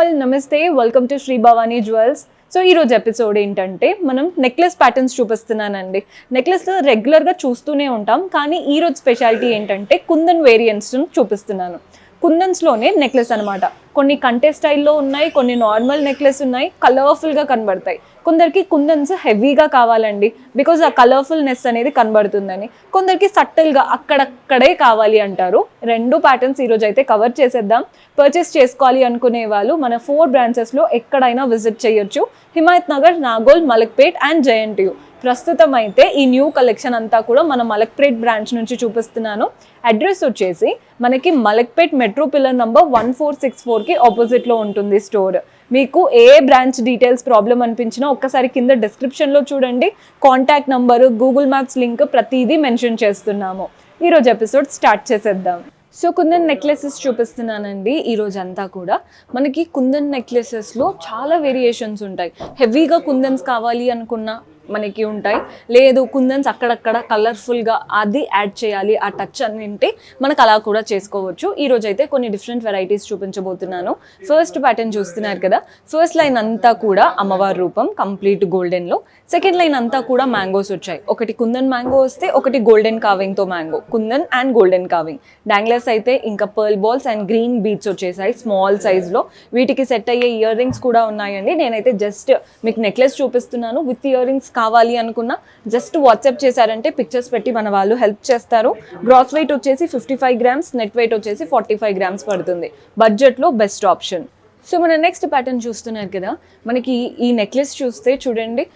All నమస్తే welcome to Shri Bhavani Jewels. So ఈరోజు episode ఏంటంటే మనం నెక్లెస్ ప్యాటర్న్స్ చూపిస్తున్నానండి. నెక్లెస్ రెగ్యులర్గా చూస్తూనే ఉంటాం, కానీ ఈరోజు స్పెషాలిటీ ఏంటంటే కుందన్ వేరియంట్స్ చూపిస్తున్నాను. కుందన్స్లోనే నెక్లెస్ అనమాట. కొన్ని కంటే స్టైల్లో ఉన్నాయి, కొన్ని నార్మల్ నెక్లెస్ ఉన్నాయి, కలర్ఫుల్గా కనబడతాయి. కొందరికి కుందన్స్ హెవీగా కావాలండి, బికాజ్ ఆ కలర్ఫుల్నెస్ అనేది కనబడుతుందని. కొందరికి సటిల్గా అక్కడక్కడే కావాలి అంటారు. రెండు ప్యాటర్న్స్ ఈరోజు అయితే కవర్ చేసేద్దాం. పర్చేస్ చేసుకోవాలి అనుకునే వాళ్ళు మన 4 బ్రాంచెస్లో ఎక్కడైనా విజిట్ చేయొచ్చు. Himayat Nagar, Nagole, Malakpet and JNTU. ప్రస్తుతం అయితే ఈ న్యూ కలెక్షన్ అంతా కూడా మన మలక్పేట్ బ్రాంచ్ నుంచి చూపిస్తున్నాను. అడ్రస్ వచ్చేసి మనకి మలక్పేట్ మెట్రో పిల్లర్ నంబర్ 1464కి ఆపోజిట్లో ఉంటుంది స్టోర్. మీకు ఏ బ్రాంచ్ డీటెయిల్స్ ప్రాబ్లం అనిపించినా ఒక్కసారి కింద డిస్క్రిప్షన్లో చూడండి. Contact number, Google maps link ప్రతిదీ మెన్షన్ చేస్తున్నాము. ఈరోజు ఎపిసోడ్ స్టార్ట్ చేసేద్దాం. సో కుందన్ నెక్లెసెస్ చూపిస్తున్నానండి ఈరోజు అంతా కూడా. మనకి కుందన్ నెక్లెసెస్లో చాలా వేరియేషన్స్ ఉంటాయి. హెవీగా కుందన్స్ కావాలి అనుకున్న మనకి ఉంటాయి, లేదు కుందన్స్ అక్కడక్కడ కలర్ఫుల్గా అది యాడ్ చేయాలి ఆ టచ్ అని ఉంటే మనకు అలా కూడా చేసుకోవచ్చు. ఈరోజు అయితే కొన్ని డిఫరెంట్ వెరైటీస్ చూపించబోతున్నాను. ఫస్ట్ ప్యాటర్న్ చూస్తున్నారు కదా, ఫస్ట్ లైన్ అంతా కూడా అమ్మవారి రూపం కంప్లీట్ గోల్డెన్లో. సెకండ్ లైన్ అంతా కూడా మ్యాంగోస్ వచ్చాయి. ఒకటి కుందన్ మ్యాంగో వస్తే ఒకటి గోల్డెన్ కావింగ్తో mango, kundan and golden carving. Danglers అయితే ఇంకా pearl balls and green beads వచ్చేసాయి స్మాల్ సైజ్లో. వీటికి సెట్ అయ్యే ఇయర్ రింగ్స్ కూడా ఉన్నాయండి. నేనైతే జస్ట్ మీకు నెక్లెస్ చూపిస్తున్నాను. విత్ ఇయర్ రింగ్స్ కావాలి అనుకున్నా జస్ట్ వాట్సాప్ చేశారంటే పిక్చర్స్ పెట్టి మన వాళ్ళు హెల్ప్ చేస్తారు. గ్రాస్ వెయిట్ వచ్చేసి 55 గ్రామ్స్, నెట్ వెయిట్ వచ్చేసి 45 గ్రామ్స్ పడుతుంది. బడ్జెట్లో బెస్ట్ ఆప్షన్. సో మన నెక్స్ట్ ప్యాటర్న్ చూస్తున్నారు కదా, మనకి ఈ నెక్లెస్ చూస్తే చూడండి,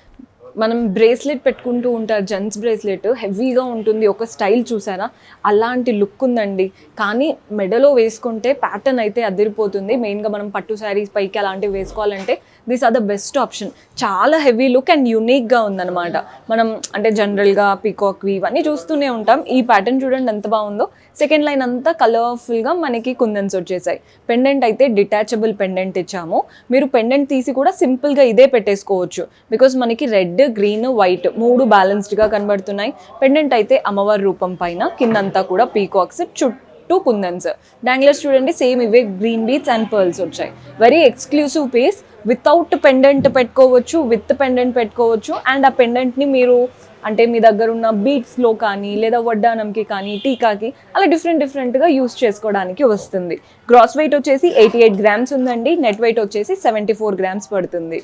మనం బ్రేస్లెట్ పెట్టుకుంటూ ఉంటారు, జెంట్స్ బ్రేస్లెట్ హెవీగా ఉంటుంది, ఒక స్టైల్ చూసారా, అలాంటి లుక్ ఉందండి. కానీ మెడలో వేసుకుంటే ప్యాటర్న్ అయితే అదిరిపోతుంది. మెయిన్గా మనం పట్టు శారీస్ పైకి అలాంటివి వేసుకోవాలంటే these are the best option. చాలా హెవీ లుక్ అండ్ యూనిక్గా ఉందన్నమాట. మనం అంటే జనరల్గా పీకాక్వి ఇవన్నీ చూస్తూనే ఉంటాం. ఈ ప్యాటర్న్ చూడండి ఎంత బాగుందో. సెకండ్ లైన్ అంతా కలర్ఫుల్గా మనకి కుందన్స్ వచ్చేసాయి. పెండెంట్ అయితే డిటాచబుల్ పెండెంట్ ఇచ్చాము. మీరు పెండెంట్ తీసి కూడా సింపుల్గా ఇదే పెట్టేసుకోవచ్చు, బికాజ్ మనకి రెడ్, గ్రీన్, వైట్ 3 బ్యాలెన్స్డ్గా కనబడుతున్నాయి. పెండెంట్ అయితే అమ్మవారి రూపం పైన, కిందంతా కూడా పీకాక్స్, చుట్టూ కుందన్స్. డాంగ్లర్స్ చూడండి సేమ్ ఇవే గ్రీన్ బీడ్స్ అండ్ పర్ల్స్ వచ్చాయి. Very exclusive piece. Without pendant పెట్టుకోవచ్చు, విత్ పెండెంట్ పెట్టుకోవచ్చు. అండ్ ఆ పెండెంట్ని మీరు అంటే మీ దగ్గర ఉన్న బీడ్స్లో కానీ లేదా వడ్డానంకి కానీ టీకాకి అలా డిఫరెంట్గా యూస్ చేసుకోవడానికి వస్తుంది. గ్రాస్ వెయిట్ వచ్చేసి 88 గ్రామ్స్ ఉందండి. నెట్ వెయిట్ వచ్చేసి 74 గ్రామ్స్ పడుతుంది.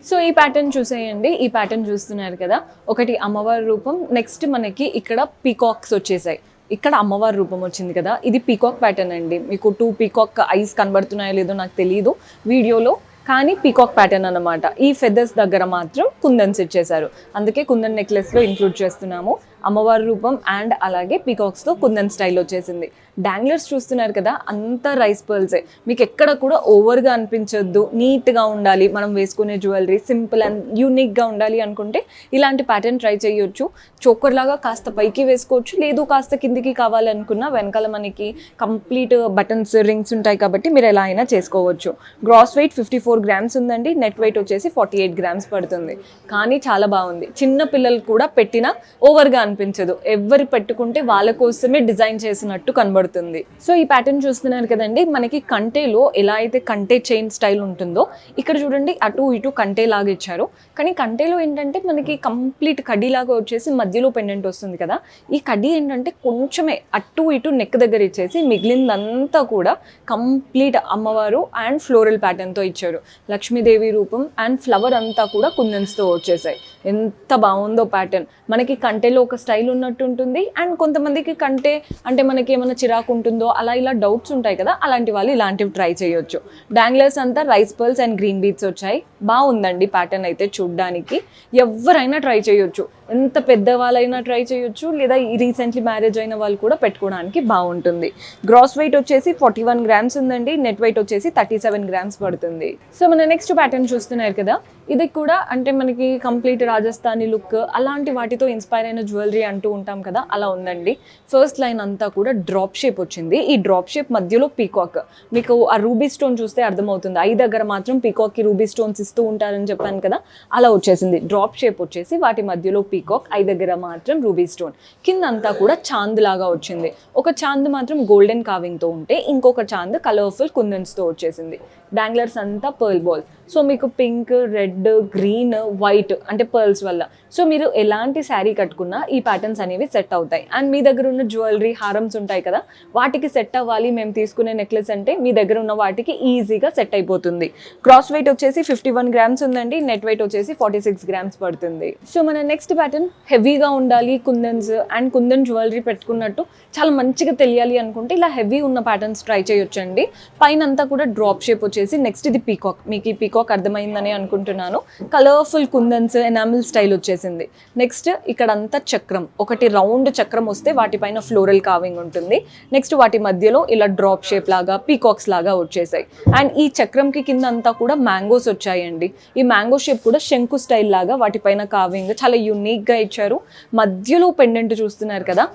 సో ఈ ప్యాటర్న్ చూసేయండి. ఈ ప్యాటర్న్ చూస్తున్నారు కదా, ఒకటి అమ్మవారి రూపం, నెక్స్ట్ మనకి ఇక్కడ పీకాక్స్ వచ్చేసాయి. ఇక్కడ అమ్మవారి రూపం వచ్చింది కదా, ఇది పీకాక్ ప్యాటర్న్ అండి. మీకు 2 పీకాక్ ఐస్ కనబడుతున్నాయో లేదో నాకు తెలియదు వీడియోలో, కానీ పీకాక్ ప్యాటర్న్ అనమాట. ఈ ఫెదర్స్ దగ్గర మాత్రం కుందన్స్ ఇచ్చేసారు, అందుకే కుందన్ నెక్లెస్లో ఇంక్లూడ్ చేస్తున్నాము. అమ్మవారి రూపం అండ్ అలాగే పీకాక్స్తో కుందన్ స్టైల్ వచ్చేసింది. డాంగ్లర్స్ చూస్తున్నారు కదా, అంతా రైస్ పర్ల్సే. మీకు ఎక్కడ కూడా ఓవర్గా అనిపించొద్దు, నీట్గా ఉండాలి మనం వేసుకునే జ్యువెలరీ, సింపుల్ అండ్ యూనిక్గా ఉండాలి అనుకుంటే ఇలాంటి ప్యాటర్న్ ట్రై చేయొచ్చు. చోకర్ లాగా కాస్త పైకి వేసుకోవచ్చు, లేదు కాస్త కిందికి కావాలనుకున్నా వెనకాల మనకి కంప్లీట్ బటన్స్, రింగ్స్ ఉంటాయి కాబట్టి మీరు ఎలా అయినా చేసుకోవచ్చు. గ్రాస్ వెయిట్ 54 గ్రామ్స్ ఉందండి. నెట్ వెయిట్ వచ్చేసి 48 గ్రామ్స్ పడుతుంది. కానీ చాలా బాగుంది. చిన్న పిల్లలు కూడా పెట్టినా ఓవర్గా అనిపించదు. ఎవరు పెట్టుకుంటే వాళ్ళ కోసమే డిజైన్ చేసినట్టు కనబడుతుంది. సో ఈ ప్యాటర్న్ చూస్తున్నారు కదండి, మనకి కంటేలో ఎలా అయితే కంటే చైన్ స్టైల్ ఉంటుందో ఇక్కడ చూడండి అటు ఇటు కంటే లాగా ఇచ్చారు. కానీ కంటేలో ఏంటంటే మనకి కంప్లీట్ కడ్డీ లాగా వచ్చేసి మధ్యలో పెండెంట్ వస్తుంది కదా. ఈ కడ్డీ ఏంటంటే కొంచెమే అటు ఇటు నెక్ దగ్గర ఇచ్చేసి మిగిలిందంతా కూడా కంప్లీట్ అమ్మవారు అండ్ ఫ్లోరల్ ప్యాటర్న్తో ఇచ్చారు. లక్ష్మీదేవి రూపం అండ్ ఫ్లవర్ అంతా కూడా కుందన్స్తో వచ్చేసాయి. ఎంత బాగుందో ప్యాటర్న్. మనకి కంటేలో ఒక స్టైల్ ఉన్నట్టు ఉంటుంది, అండ్ కొంతమందికి కంటే అంటే మనకి ఏమైనా చిరాకు ఉంటుందో అలా ఇలా డౌట్స్ ఉంటాయి కదా, అలాంటి వాళ్ళు ఇలాంటివి ట్రై చేయొచ్చు. డాంగ్లర్స్ అంతా rice pearls and green beads వచ్చాయి. బాగుందండి ప్యాటర్న్ అయితే చూడ్డానికి. ఎవరైనా ట్రై చేయొచ్చు, ఎంత పెద్దవాళ్ళైనా ట్రై చేయొచ్చు, లేదా రీసెంట్లీ మ్యారేజ్ అయిన వాళ్ళు కూడా పెట్టుకోవడానికి బాగుంటుంది. గ్రాస్ వెయిట్ వచ్చేసి 41 గ్రామ్స్ ఉందండి. నెట్ వెయిట్ వచ్చేసి 37 గ్రామ్స్ పడుతుంది. సో మన నెక్స్ట్ ప్యాటర్న్ చూస్తున్నారు కదా, ఇది కూడా అంటే మనకి కంప్లీట్ రాజస్థానీ లుక్ అలాంటి వాటితో ఇన్స్పైర్ అయిన జ్యువెలరీ అంటూ ఉంటాం కదా, అలా ఉందండి. ఫస్ట్ లైన్ అంతా కూడా డ్రాప్ షేప్ వచ్చింది. ఈ డ్రాప్ షేప్ మధ్యలో పీకాక్. మీకు ఆ రూబీ స్టోన్ చూస్తే అర్థమవుతుంది. ఐ దగ్గర మాత్రం పీకాక్కి రూబీ స్టోన్స్ ఇస్తూ ఉంటారని చెప్పాను కదా, అలా వచ్చేసింది. డ్రాప్ షేప్ వచ్చేసి వాటి మధ్యలో పీకాక్, ఐ దగ్గర మాత్రం రూబీ స్టోన్, కింద అంతా కూడా చాంద్ లాగా వచ్చింది. ఒక చాంద్ మాత్రం గోల్డెన్ కావింగ్తో ఉంటే ఇంకొక చాంద్ కలర్ఫుల్ కుందన్స్తో వచ్చేసింది. డాంగ్లర్స్ అంతా పర్ల్ బాల్. సో మీకు పింక్, రెడ్, గ్రీన్, వైట్ అంటే పర్ల్స్ వల్ల. సో మీరు ఎలాంటి శారీ కట్టుకున్నా ఈ ప్యాటర్న్స్ అనేవి సెట్ అవుతాయి. అండ్ మీ దగ్గర ఉన్న జ్యువెలరీ, హారమ్స్ ఉంటాయి కదా, వాటికి సెట్ అవ్వాలి మేము తీసుకునే నెక్లెస్ అంటే మీ దగ్గర ఉన్న వాటికి ఈజీగా సెట్ అయిపోతుంది. క్రాస్ వెయిట్ వచ్చేసి 51 గ్రామ్స్ ఉందండి, నెట్ వెయిట్ వచ్చేసి 46 గ్రామ్స్ పడుతుంది. సో మన నెక్స్ట్ ప్యాటర్న్ హెవీగా ఉండాలి, కుందన్స్ అండ్ కుందన్ జ్యువెలరీ పెట్టుకున్నట్టు చాలా మంచిగా తెలియాలి అనుకుంటే ఇలా హెవీ ఉన్న ప్యాటర్న్స్ ట్రై చేయొచ్చండి. పైన అంతా కూడా డ్రాప్ షేప్ వచ్చేసి, నెక్స్ట్ ఇది పీకాక్. మీకు ఈ పీకాక్ అర్థమైందని అనుకుంటున్నాను. కలర్ఫుల్ కుందన్స్, ఎనామిల్ స్టైల్ వచ్చేసింది. నెక్స్ట్ ఇక్కడ అంతా చక్రం, ఒకటి రౌండ్ చక్రం వస్తే వాటిపైన ఫ్లోరల్ కావింగ్ ఉంటుంది. నెక్స్ట్ వాటి మధ్యలో ఇలా డ్రాప్ షేప్ లాగా పీకాక్స్ లాగా వచ్చేసాయి. అండ్ ఈ చక్రంకి కింద అంతా కూడా మ్యాంగోస్ వచ్చాయండి. ఈ మ్యాంగో షేప్ కూడా శంకు స్టైల్ లాగా వాటిపైన కావింగ్ చాలా యూనిక్గా ఇచ్చారు. మధ్యలో పెండెంట్ చూస్తున్నారు కదా,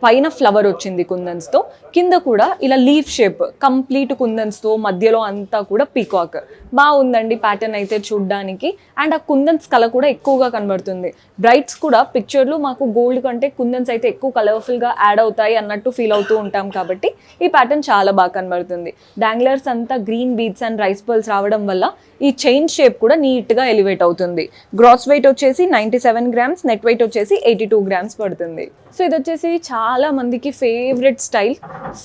పైన ఫ్లవర్ వచ్చింది కుందన్స్తో, కింద కూడా ఇలా లీఫ్ షేప్ కంప్లీట్ కుందన్స్తో, మధ్యలో అంతా కూడా పీకాక్. బాగుందండి ప్యాటర్న్ అయితే చూడ్డానికి. అండ్ ఆ కుందన్స్ కలర్ కూడా ఎక్కువగా కనబడుతుంది. బ్రైట్స్ కూడా పిక్చర్లు మాకు గోల్డ్ కంటే కుందన్స్ అయితే ఎక్కువ కలర్ఫుల్గా యాడ్ అవుతాయి అన్నట్టు ఫీల్ అవుతూ ఉంటాం కాబట్టి ఈ ప్యాటర్న్ చాలా బాగా కనబడుతుంది. డాంగ్లర్స్ అంతా green beads and rice pearls రావడం వల్ల ఈ చైన్ షేప్ కూడా నీట్గా ఎలివేట్ అవుతుంది. గ్రాస్ వెయిట్ వచ్చేసి 97 గ్రామ్స్, నెట్ వెయిట్ వచ్చేసి 82 గ్రామ్స్ పడుతుంది. సో ఇది వచ్చేసి చాలా మందికి ఫేవరెట్ స్టైల్,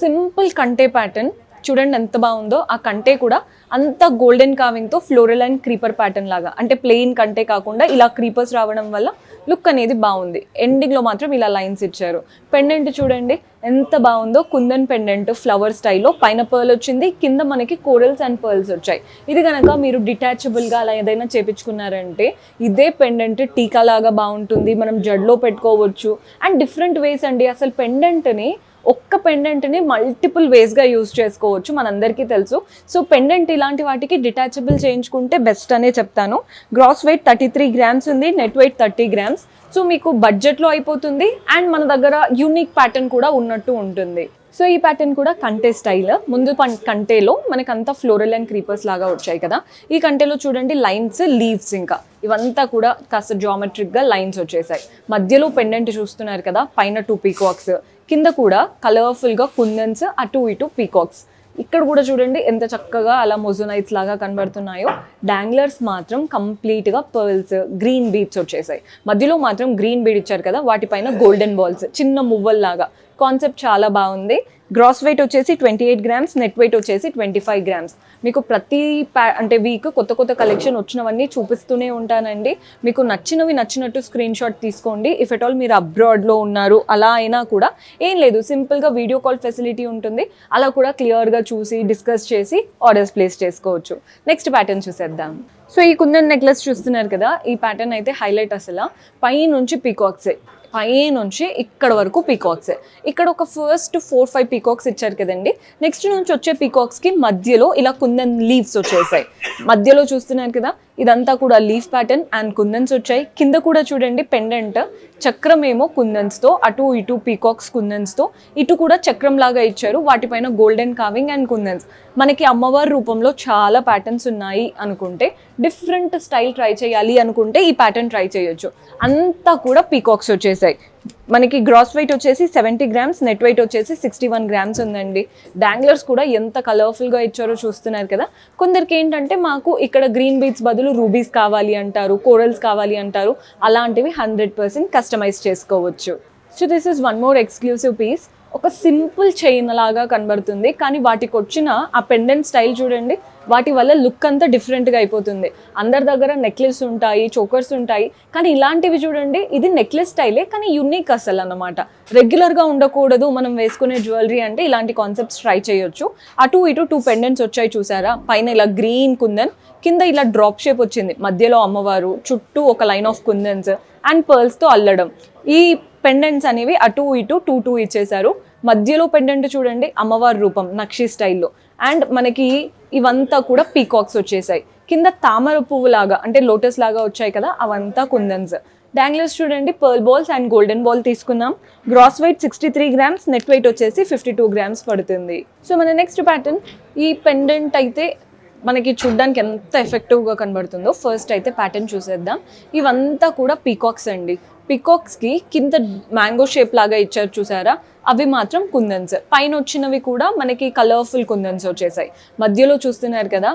సింపుల్ కంటే ప్యాటర్న్. చూడండి ఎంత బాగుందో. ఆ కంటే కూడా అంత గోల్డెన్ కావింగ్తో ఫ్లోరల్ అండ్ క్రీపర్ ప్యాటర్న్ లాగా, అంటే ప్లెయిన్ కంటే కాకుండా ఇలా క్రీపర్స్ రావడం వల్ల లుక్ అనేది బాగుంది. ఎండింగ్లో మాత్రం ఇలా లైన్స్ ఇచ్చారు. పెండెంట్ చూడండి ఎంత బాగుందో, కుందన్ పెండెంట్ ఫ్లవర్ స్టైల్లో, పైన పర్ల్ వచ్చింది, కింద మనకి కోరల్స్ అండ్ పర్ల్స్ వచ్చాయి. ఇది కనుక మీరు డిటాచబుల్గా అలా ఏదైనా చేపించుకున్నారంటే ఇదే పెండెంట్ టీకా లాగా బాగుంటుంది, మనం జడ్లో పెట్టుకోవచ్చు. అండ్ డిఫరెంట్ వేస్ అండి, అసలు పెండెంట్ని ఒక్క పెండెంట్ని మల్టిపుల్ వేస్గా యూజ్ చేసుకోవచ్చు, మనందరికీ తెలుసు. సో పెండెంట్ ఇలాంటి వాటికి డిటాచబుల్ చేయించుకుంటే బెస్ట్ అనే చెప్తాను. గ్రాస్ వెయిట్ 33 గ్రామ్స్ ఉంది, నెట్ వెయిట్ 30 గ్రామ్స్. సో మీకు బడ్జెట్లో అయిపోతుంది అండ్ మన దగ్గర యూనిక్ ప్యాటర్న్ కూడా ఉన్నట్టు ఉంటుంది. సో ఈ ప్యాటర్న్ కూడా కంటే స్టైల్. ముందు కంటేలో మనకంతా ఫ్లోరల్ అండ్ క్రీపర్స్ లాగా వచ్చాయి కదా, ఈ కంటేలో చూడండి లైన్స్, లీవ్స్, ఇంకా ఇవంతా కూడా కాస్త జామెట్రిక్గా లైన్స్ వచ్చేసాయి. మధ్యలో పెండెంట్ చూస్తున్నారు కదా, పైన 2 పీకాక్స్, కింద కూడా కలర్ఫుల్గా కుందన్స్, అటు ఇటు పీకాక్స్. ఇక్కడ కూడా చూడండి ఎంత చక్కగా అలా మొజోనైట్స్ లాగా కనబడుతున్నాయో. డాంగ్లర్స్ మాత్రం కంప్లీట్గా పర్ల్స్, గ్రీన్ బీడ్స్ వచ్చేసాయి. మధ్యలో మాత్రం గ్రీన్ బీడ్ ఇచ్చారు కదా, వాటిపైన గోల్డెన్ బాల్స్, చిన్న మువ్వల్లాగా. కాన్సెప్ట్ చాలా బాగుంది. గ్రాస్ వెయిట్ వచ్చేసి 28 గ్రామ్స్, నెట్ వెయిట్ వచ్చేసి 25 గ్రామ్స్. మీకు ప్రతి అంటే వీక్ కొత్త కొత్త కలెక్షన్ వచ్చినవన్నీ చూపిస్తూనే ఉంటానండి. మీకు నచ్చినవి నచ్చినట్టు స్క్రీన్ షాట్ తీసుకోండి. ఇఫ్ ఎట్ ఆల్ మీరు అబ్రాడ్లో ఉన్నారు అలా అయినా కూడా ఏం లేదు, సింపుల్గా వీడియో కాల్ ఫెసిలిటీ ఉంటుంది, అలా కూడా క్లియర్గా చూసి డిస్కస్ చేసి ఆర్డర్స్ ప్లేస్ చేసుకోవచ్చు. నెక్స్ట్ ప్యాటర్న్ చూసేద్దాం. సో ఈ కుందన్ నెక్లెస్ చూస్తున్నారు కదా, ఈ ప్యాటర్న్ అయితే హైలైట్. అసలు పై నుంచి పీకాక్సే, పై నుంచి ఇక్కడ వరకు పీకాక్స్. ఇక్కడ ఒక ఫస్ట్ 4-5 పీకాక్స్ ఇచ్చారు కదండి. నెక్స్ట్ నుంచి వచ్చే పీకాక్స్కి మధ్యలో ఇలా కుందన్ లీవ్స్ వచ్చేసాయి. మధ్యలో చూస్తున్నారు కదా, ఇదంతా కూడా లీఫ్ ప్యాటర్న్ అండ్ కుందన్స్ వచ్చాయి. కింద కూడా చూడండి పెండెంట్ చక్రం ఏమో కుందన్స్తో, అటు ఇటు పీకాక్స్ కుందన్స్తో, ఇటు కూడా చక్రం లాగా ఇచ్చారు, వాటిపైన గోల్డెన్ కావింగ్ అండ్ కుందన్స్. మనకి అమ్మవారి రూపంలో చాలా ప్యాటర్న్స్ ఉన్నాయి అనుకుంటే, డిఫరెంట్ స్టైల్ ట్రై చేయాలి అనుకుంటే ఈ ప్యాటర్న్ ట్రై చేయొచ్చు. అంతా కూడా పీకాక్స్ వచ్చేసాయి. మనకి గ్రాస్ వెయిట్ వచ్చేసి 70 గ్రామ్స్, నెట్ వెయిట్ వచ్చేసి 61 గ్రామ్స్ ఉందండి. డాంగ్లర్స్ కూడా ఎంత కలర్ఫుల్గా ఇచ్చారో చూస్తున్నారు కదా. కొందరికి ఏంటంటే మాకు ఇక్కడ గ్రీన్ బీడ్స్ బదులు రూబీస్ కావాలి అంటారు, కోరల్స్ కావాలి అంటారు, అలాంటివి 100% కస్టమైజ్ చేసుకోవచ్చు. So this is one more exclusive piece. ఒక సింపుల్ చైన్ లాగా కనబడుతుంది, కానీ వాటికి వచ్చిన ఆ పెండెంట్ స్టైల్ చూడండి, వాటి వల్ల లుక్ అంతా డిఫరెంట్గా అయిపోతుంది. అందరి దగ్గర నెక్లెస్ ఉంటాయి, చోకర్స్ ఉంటాయి, కానీ ఇలాంటివి చూడండి, ఇది నెక్లెస్ స్టైలే కానీ యూనిక్ అసలు అన్నమాట. రెగ్యులర్గా ఉండకూడదు మనం వేసుకునే జ్యువెలరీ అంటే ఇలాంటి కాన్సెప్ట్స్ ట్రై చేయొచ్చు. అటు ఇటు 2 పెండెంట్స్ వచ్చాయి చూసారా, పైన ఇలా గ్రీన్ కుందన్, కింద ఇలా డ్రాప్ షేప్ వచ్చింది, మధ్యలో అమ్మవారు, చుట్టూ ఒక లైన్ ఆఫ్ కుందన్స్ అండ్ పర్ల్స్తో అల్లడం. ఈ పెండెంట్స్ అనేవి అటు ఇటు 2 ఇచ్చేసారు. మధ్యలో పెండెంట్ చూడండి అమ్మవారి రూపం నక్షి స్టైల్లో. అండ్ మనకి ఇవంతా కూడా పీకాక్స్ వచ్చేసాయి. కింద తామర పువ్వు లాగా అంటే లోటస్ లాగా వచ్చాయి కదా, అవంతా కుందన్స్. డాంగ్లర్స్ చూడండి pearl balls and golden ball తీసుకున్నాం. Gross weight 63 grams, net weight వచ్చేసి 52 గ్రామ్స్ పడుతుంది. సో మన నెక్స్ట్ ప్యాటర్న్, ఈ పెండెంట్ అయితే మనకి చూడ్డానికి ఎంత ఎఫెక్టివ్గా కనబడుతుందో. ఫస్ట్ అయితే ప్యాటర్న్ చూసేద్దాం. ఇవంతా కూడా పీకాక్స్ అండి. పీకాక్స్కి కింద మ్యాంగో షేప్ లాగా ఇచ్చారు చూసారా, అవి మాత్రం కుందన్స్. పైన వచ్చినవి కూడా మనకి కలర్ఫుల్ కుందన్స్ వచ్చేసాయి. మధ్యలో చూస్తున్నారు కదా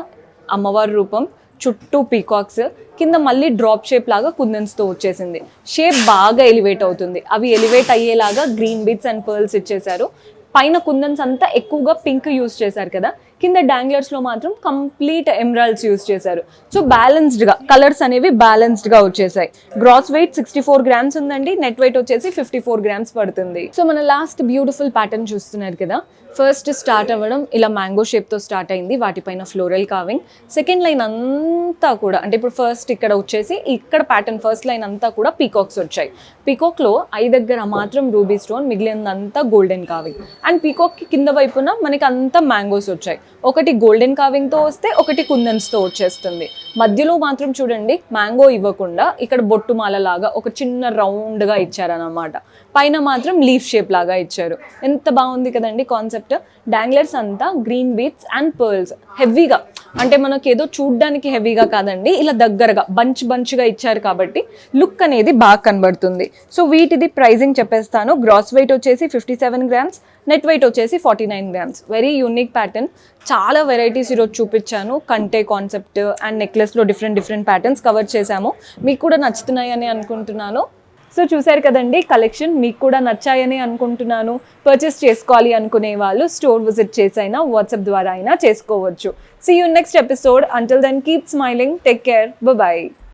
అమ్మవారి రూపం, చుట్టూ పీకాక్స్, కింద మళ్ళీ డ్రాప్ షేప్ లాగా కుందన్స్తో వచ్చేసింది. షేప్ బాగా ఎలివేట్ అవుతుంది. అవి ఎలివేట్ అయ్యేలాగా గ్రీన్ బీట్స్ అండ్ పర్ల్స్ ఇచ్చేసారు. పైన కుందన్స్ అంతా ఎక్కువగా పింక్ యూస్ చేశారు కదా, కింద డాంగ్లర్స్లో మాత్రం కంప్లీట్ ఎమరాల్డ్స్ యూస్ చేశారు. సో బ్యాలెన్స్డ్గా కలర్స్ అనేవి బ్యాలెన్స్డ్గా వచ్చేసాయి. గ్రాస్ వెయిట్ 64 గ్రామ్స్ ఉందండి, నెట్ వెయిట్ వచ్చేసి 54 గ్రామ్స్ పడుతుంది. సో మన లాస్ట్ బ్యూటిఫుల్ ప్యాటర్న్ చూస్తున్నారు కదా, ఫస్ట్ స్టార్ట్ అవ్వడం ఇలా మ్యాంగో షేప్తో స్టార్ట్ అయింది, వాటిపైన ఫ్లోరల్ కావింగ్. సెకండ్ లైన్ అంతా కూడా అంటే ఇప్పుడు ఫస్ట్ ఇక్కడ వచ్చేసి ఇక్కడ ప్యాటర్న్ ఫస్ట్ లైన్ అంతా కూడా పీకాక్స్ వచ్చాయి. పీకాక్లో ఐ దగ్గర మాత్రం రూబీ స్టోన్, మిగిలినంతా గోల్డెన్ కావింగ్. అండ్ పీకాక్కి కింద వైపున మనకి అంతా మ్యాంగోస్ వచ్చాయి. ఒకటి గోల్డెన్ కావింగ్తో వస్తే ఒకటి కుందన్స్తో వచ్చేస్తుంది. మధ్యలో మాత్రం చూడండి మ్యాంగో ఇవ్వకుండా ఇక్కడ బొట్టు మాల లాగా ఒక చిన్న రౌండ్గా ఇచ్చారనమాట. పైన మాత్రం లీఫ్ షేప్ లాగా ఇచ్చారు. ఎంత బాగుంది కదండి కాన్సెప్ట్. డాంగ్లర్స్ అంతా గ్రీన్ బీట్స్ అండ్ పర్ల్స్ హెవీగా, అంటే మనకి ఏదో చూడ్డానికి హెవీగా కాదండి, ఇలా దగ్గరగా బంచ్గా ఇచ్చారు కాబట్టి లుక్ అనేది బాగా కనబడుతుంది. సో వీటిది ప్రైజింగ్ చెప్పేస్తాను. గ్రాస్ వెయిట్ వచ్చేసి 57 గ్రామ్స్, నెట్ వెయిట్ వచ్చేసి 49 గ్రామ్స్. Very unique pattern. చాలా వెరైటీస్ ఈరోజు చూపించాను. కంటే కాన్సెప్ట్ అండ్ నెక్లెస్లో డిఫరెంట్ ప్యాటర్న్స్ కవర్ చేశాము. మీకు కూడా నచ్చుతున్నాయని అనుకుంటున్నాను. సో చూసారు కదండి కలెక్షన్, మీకు కూడా నచ్చాయని అనుకుంటున్నాను. పర్చేస్ చేసుకోవాలి అనుకునే వాళ్ళు స్టోర్ విజిట్ చేసైనా వాట్సాప్ ద్వారా అయినా చేసుకోవచ్చు. See you next episode. Until then keep smiling, take care, by.